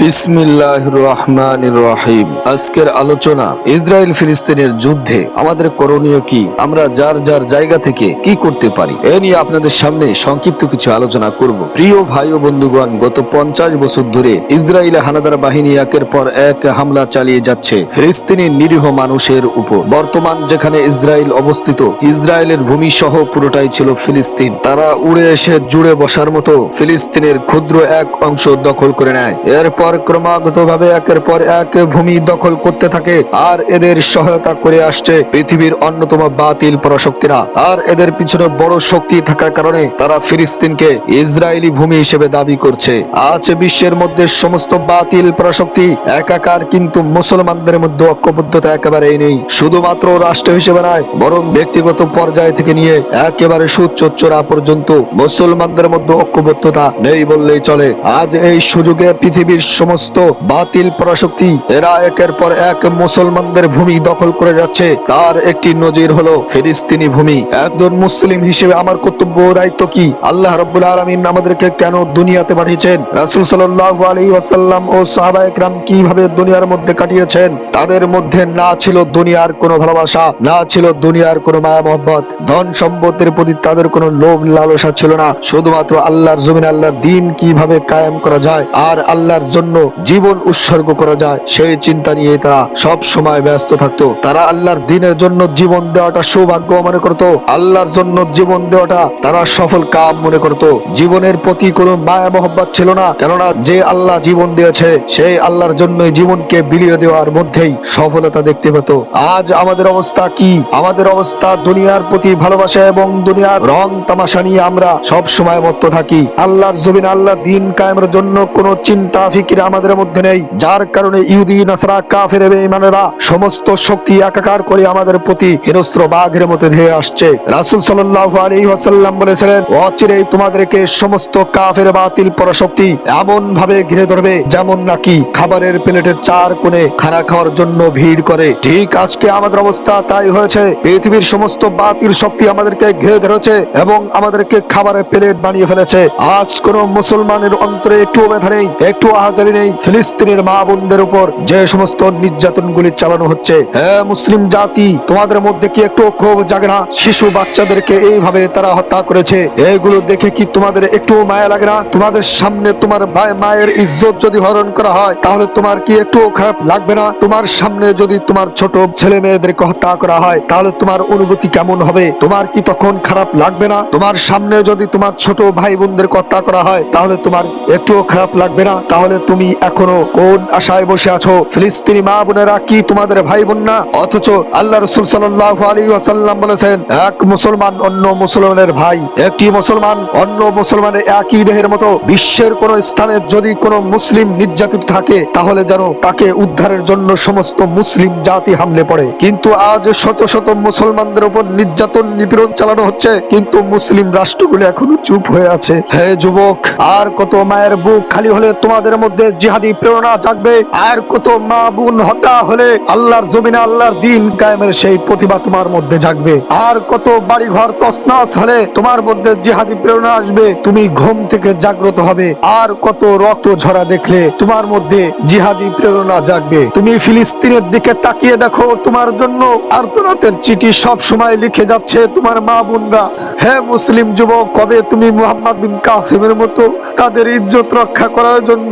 বিসমিল্লাহির রহমানির রহিম। আজকের আলোচনা ইসরায়েল ফিলিস্তিনের যুদ্ধে আমাদের করণীয় কি, আমরা যার যার জায়গা থেকে কি করতে পারি এ নিয়ে আপনাদের সামনে সংক্ষিপ্ত কিছু আলোচনা করব। প্রিয় ভাই ও বন্ধুগণ, গত 50 বছর ধরে ইসরায়েল হানাদার বাহিনী একের পর এক হামলা চালিয়ে যাচ্ছে ফিলিস্তিনি নিরীহ মানুষের উপর। বর্তমান যেখানে ইসরায়েল অবস্থিত, ইসরায়েলের ভূমি সহ পুরোটাই ছিল ফিলিস্তিন। তারা উড়ে এসে জুড়ে বসার মতো ফিলিস্তিনের ক্ষুদ্র এক অংশ দখল করে নেয়। এরপর ক্রমাগতভাবে একের পর এক ভূমি দখল করতে থাকে, আর এদের সহায়তা করে আসছে পৃথিবীর অন্যতম বাতিল পরাশক্তিরা। আর এদের পিছনে বড় শক্তি থাকার কারণে তারা ফিলিস্তিনকে ইসরায়েলি ভূমি হিসেবে দাবি করছে। আজ বিশ্বের মধ্যে সমস্ত বাতিল পরাশক্তি একাকার, কিন্তু মুসলমানদের মধ্যে ঐক্যবদ্ধতা একেবারেই নেই। শুধুমাত্র রাষ্ট্র হিসেবে নয়, বরং ব্যক্তিগত পর্যায় থেকে নিয়ে একেবারে সুচ্চোরা পর্যন্ত মুসলমানদের মধ্যে ঐক্যবদ্ধতা নেই বললেই চলে। আজ এই সুযোগে পৃথিবীর সমস্ত বাতিল পরাশক্তি এরা একের পর এক মুসলমানদের ভূমি দখল করে যাচ্ছে। তার একটি নজির হলো ফিলিস্তিনি ভূমি। একজন মুসলিম হিসেবে আমার কর্তব্য ও দায়িত্ব কি? আল্লাহ রাব্বুল আলামিন আমাদেরকে কেন দুনিয়াতে পাঠিয়েছেন? রাসূল সাল্লাল্লাহু আলাইহি ওয়াসাল্লাম ও সাহাবায়ে কেরাম কিভাবে দুনিয়ার মধ্যে কাটিয়েছেন? তাদের মধ্যে না ছিল দুনিয়ার কোনো ভালোবাসা, না ছিল দুনিয়ার কোনো মায়া মহব্বত, ধন সম্পদের প্রতি তাদের কোনো লোভ লালসা ছিল না। শুধুমাত্র আল্লাহর জমিনে আল্লাহর দ্বীন কিভাবে কায়েম করা যায় আর আল্লাহর জন্য জীবন উৎসর্গ করা যায় সেই চিন্তা নিয়ে তারা সব সময় ব্যস্ত থাকতো। তারা আল্লাহর দ্বীনের জন্য জীবন দেওয়াটা সৌভাগ্য মনে করত। আল্লাহর জন্য জীবন দেওয়াটা তারা সফল কাম মনে করত। জীবনের প্রতি কোনো মায়া মহব্বত ছিল না, কেননা যে আল্লাহ জীবন দিয়েছে সেই আল্লাহর জন্যই জীবনকে বিলিয়ে দেওয়ার মধ্যেই সফলতা দেখতে পেত। আজ আমাদের অবস্থা কি? আমাদের অবস্থা দুনিয়ার প্রতি ভালোবাসা এবং দুনিয়ার রং তামাশা নিয়ে আমরা সব সময় মত্ত থাকি। আল্লাহর জমিনে আল্লাহ দ্বীন কায়েমের জন্য কোনো চিন্তা ফিকির আমাদের মধ্যে নেই, যার কারণে ইহুদি নাসারা কাফের বেঈমানেরা সমস্ত শক্তি একাকার করে আমাদের প্রতি হিংস্র বাঘের মতো ধেয়ে আসছে। রাসূল সাল্লাল্লাহু আলাইহি ওয়াসাল্লাম বলেছিলেন, অচিরেই তোমাদেরকে সমস্ত কাফের বাতিল পরাশক্তি এমন ভাবে ঘিরে ধরবে যেমন নাকি খাবারের প্লেটের চার কোণে খানা খাওয়ার জন্য ভিড় করে। ঠিক আজকে আমাদের অবস্থা তাই হয়েছে। পৃথিবীর সমস্ত বাতিল শক্তি আমাদেরকে ঘিরে ধরেছে এবং আমাদেরকে খাবারের প্লেট বানিয়ে ফেলেছে। আজ কোন মুসলমানের অন্তরে একটু ব্যথা নেই, একটু আহাজারি নেই ফিলিস্তিনের মা বোনদের উপর যে সমস্ত নির্যাতনগুলি চালানো হচ্ছে। হ্যাঁ মুসলিম জাতি, তোমাদের মধ্যে কি একটু ক্ষোভ জাগে না? শিশু বাচ্চাদেরকে এইভাবে তারা হত্যা করেছে, এগুলো দেখে কি তোমাদের একটু মায়া লাগে না? তোমাদের সামনে তোমার মায়ের ইজ্জত যদি হরণ করা হয় তাহলে তোমার কি একটু খারাপ লাগবে না? তোমার সামনে যদি তোমার ছোট ছেলে মেয়েদেরকে হত্যা করা হয় তাহলে তোমার অনুভূতি কেমন হবে? তোমার কি তখন খারাপ লাগবে না? তোমার সামনে যদি তোমার ছোট ভাই বোনদেরকে হত্যা করা হয় তাহলে তোমার একটু খারাপ লাগবে না? তাহলে তুমি এখনো কোন আশায় বসে আছো? ফিলিস্তিনি মা বোনেরা কি তোমাদের ভাই বোন না? অথচ আল্লাহ রাসূল সাল্লাল্লাহু আলাইহি ওয়াসাল্লাম বলেছেন, এক মুসলমান অন্য মুসলমানের ভাই, একটি মুসলমান অন্য মুসলমানের একই দেহের মতো। বিশ্বের কোন স্থানে যদি কোন মুসলিম নির্যাতিত থাকে তাহলে যেন তাকে উদ্ধারের জন্য সমস্ত মুসলিম জাতি হামলে পড়ে। কিন্তু আজ শত শত মুসলমানদের উপর নির্যাতন নিপীড়ন চালানো হচ্ছে, কিন্তু মুসলিম রাষ্ট্রগুলো এখনো চুপ হয়ে আছে। হে যুবক, আর কত মায়ের বুক খালি হলে তোমাদের মধ্যে জিহাদি প্রেরণা জাগবে? আর কত মা বোন হত্যা হলে আল্লাহর জমিনে আল্লাহর দ্বীন কায়েমের সেই প্রতিভা তোমার মধ্যে জাগবে? আর কত বাড়ি ঘর তছনছ হলে তোমার মধ্যে জিহাদি প্রেরণা আসবে? তুমি ঘুম থেকে জাগ্রত হবে। আর কত রক্ত ঝরা দেখলে তোমার মধ্যে জিহাদি প্রেরণা জাগবে? তুমি ফিলিস্তিনের দিকে তাকিয়ে দেখো, তোমার জন্য আর্তনাদের চিঠি সব সময় লিখে যাচ্ছে তোমার মা বোনরা। হে মুসলিম যুবক, কবে তুমি মুহাম্মদ বিন কাসিমের মতো তাদের ইজ্জত রক্ষা করার জন্য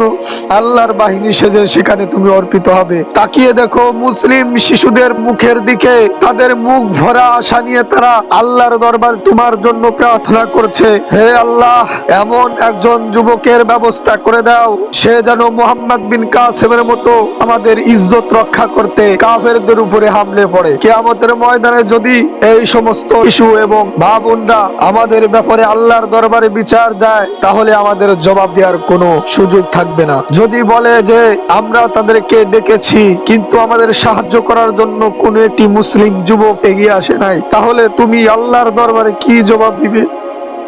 আল্লাহর বাহিনী সেজে সেখানে তুমি অর্পিত হবে? তাকিয়ে দেখো মুসলিম শিশুদের মুখের দিকে, তাদের মুখ ভরা আশা নিয়ে তারা আল্লাহর দরবার তোমার জন্য প্রার্থনা করছে। হে আল্লাহ, এমন একজন যুবকের ব্যবস্থা করে দাও সে যেন মুহাম্মদ বিন কাসিমের মতো আমাদের ইজ্জত রক্ষা করতে কাফেরদের উপরে হামলে পড়ে। কিয়ামতের ময়দানে যদি এই সমস্ত শিশু এবং মা বোনরা আমাদের ব্যাপারে আল্লাহর দরবারে বিচার দেয় তাহলে আমাদের জবাব দেওয়ার কোনো সুযোগ থাকবে না। যদি বলে যে আমরা তাদেরকে ডেকেছি কিন্তু আমাদের সাহায্য করার জন্য কোনো একটি মুসলিম যুবক এগিয়ে আসে নাই, তাহলে তুমি আল্লাহর দরবারে কি জবাব দিবে?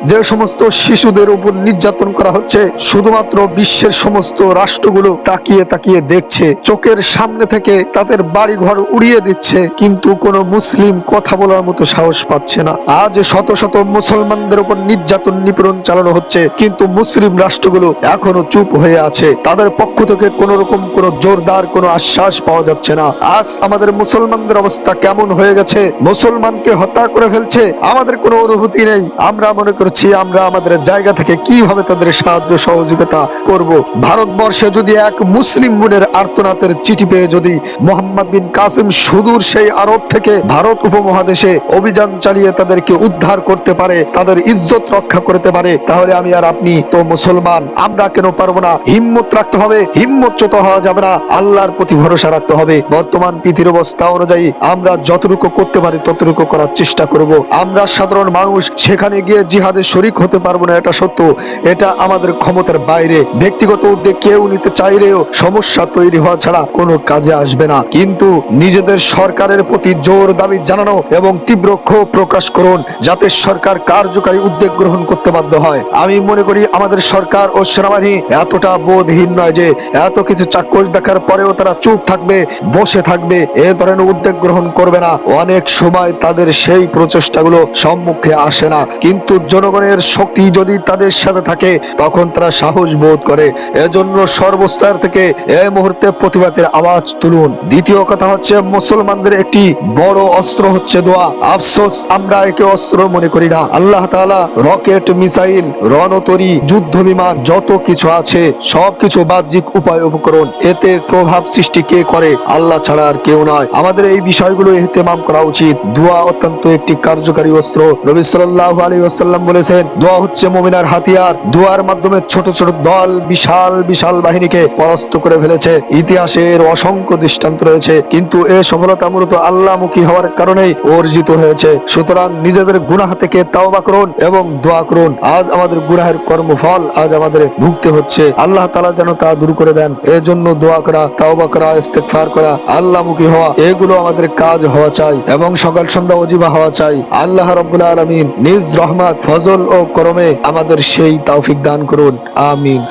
যে সমস্ত শিশুদের উপর নির্যাতন করা হচ্ছে, শুধুমাত্র বিশ্বের সমস্ত রাষ্ট্রগুলো তাকিয়ে তাকিয়ে দেখছে, চোখের সামনে থেকে তাদের বাড়ি ঘর উড়িয়ে দিচ্ছে, কিন্তু কোনো মুসলিম কথা বলার মতো সাহস পাচ্ছে না। আজ শত শত মুসলমানদের উপর নির্যাতন নিপীড়ন চালানো হচ্ছে, কিন্তু মুসলিম রাষ্ট্রগুলো এখনো চুপ হয়ে আছে। তাদের পক্ষ থেকে কোন রকম কোন জোরদার কোন আশ্বাস পাওয়া যাচ্ছে না। আজ আমাদের মুসলমানদের অবস্থা কেমন হয়ে গেছে, মুসলমানকে হত্যা করে ফেলছে, আমাদের কোনো অনুভূতি নেই। আমরা মনে করছি আমরা আমাদের জায়গা থেকে কিভাবে তাদের সাহায্য সহযোগিতা করব। ভারতবর্ষে যদি এক মুসলিম বোনের আর্তনাদের চিঠি পেয়ে যদি মোহাম্মদ বিন কাসিম সুদূর সেই আরব থেকে ভারত উপমহাদেশে অভিযান চালিয়ে তাদেরকে উদ্ধার করতে পারে, তাদের ইজ্জত রক্ষা করতে পারে, তাহলে আমি আর আপনি তো মুসলমান, আমরা কেন পারবো না? হিম্মত রাখতে হবে, হিম্মতচ্যুত হওয়া যাবে না, আল্লাহর প্রতি ভরসা রাখতে হবে। বর্তমান পৃথিবীর অবস্থা অনুযায়ী আমরা যতটুকু করতে পারি ততটুকু করার চেষ্টা করব। আমরা সাধারণ মানুষ সেখানে গিয়ে জিহাদে শরীক হতে পারবো না, এটা সত্য, এটা আমাদের ক্ষমতার বাইরে। ব্যক্তিগত উদ্যোগ কেউ নিতে চাইলেও সমস্যা তৈরি হওয়া ছাড়া কোনো কাজে আসবে না। কিন্তু নিজেদের সরকারের প্রতি জোর দাবি জানানো এবং তীব্র ক্ষোভ প্রকাশ করুন, যাতে সরকার কার্যকারী উদ্যোগ গ্রহণ করতে বাধ্য হয়। আমি মনে করি আমাদের সরকার ও সেনাবাহিনী এতটা বোধহীন নয় যে এত কিছু চাক্ষুষ দেখার পরেও তারা চুপ থাকবে, বসে থাকবে, এ ধরনের উদ্যোগ গ্রহণ করবে না। অনেক সময় তাদের সেই প্রচেষ্টাগুলো সম্মুখে আসে না, কিন্তু জনগণের শক্তি যদি তাদের সাথে থাকে তখন তারা সাহস বোধ করে। এজন্য সর্বস্তর থেকে এই মুহূর্তে প্রতিবাদের আওয়াজ তুলুন। দ্বিতীয় কথা হচ্ছে, মুসলমানদের একটি বড় অস্ত্র হচ্ছে দোয়া। আফসোস আমরা একে অস্ত্র মনে করি না। আল্লাহ তাআলা রকেট, মিসাইল, রণতরী, যুদ্ধ বিমান যত কিছু আছে সবকিছু বাহ্যিক উপায় উপকরণ, এতে প্রভাব সৃষ্টি কে করে? আল্লাহ ছাড়া আর কেউ নয়। আমাদের এই বিষয়গুলো ইহতেমাম করা উচিত। দোয়া অত্যন্ত একটি কার্যকারী অস্ত্র। নবী সাল্লাল্লাহু আলাইহি ওয়াসাল্লাম বলেছেন, দোয়া হচ্ছে মুমিনের হাতিয়ার। দোয়ার মাধ্যমে ছোট ছোট দল বিশাল বিশাল বাহিনীকে পরাস্ত করে ফেলেছে। ইতিহাসের অসংখ্য দৃষ্টান্ত রয়েছে, কিন্তু এই সফলতা মূলত আল্লাহমুখী হওয়ার কারণেই অর্জিত হয়েছে। সুতরাং নিজেদের গুনাহ থেকে তাওবা করুন এবং দোয়া করুন। আজ আমাদের গুনাহের কর্মফল আজ আমাদের ভুগতে হচ্ছে, আল্লাহ তাআলা যেন তা দূর করে দেন। এজন্য দোয়া করা, তাওবা করা, ইস্তেগফার করা, আল্লাহমুখী হওয়া, এগুলো আমাদের কাজ হওয়া চাই এবং সকাল সন্ধ্যা ওজিফা হওয়া চাই। আল্লাহ রাব্বুল আলামিন নিজ রহমত, ফজল ও করমে আমাদের সেই তৌফিক দান করুন। আমিন।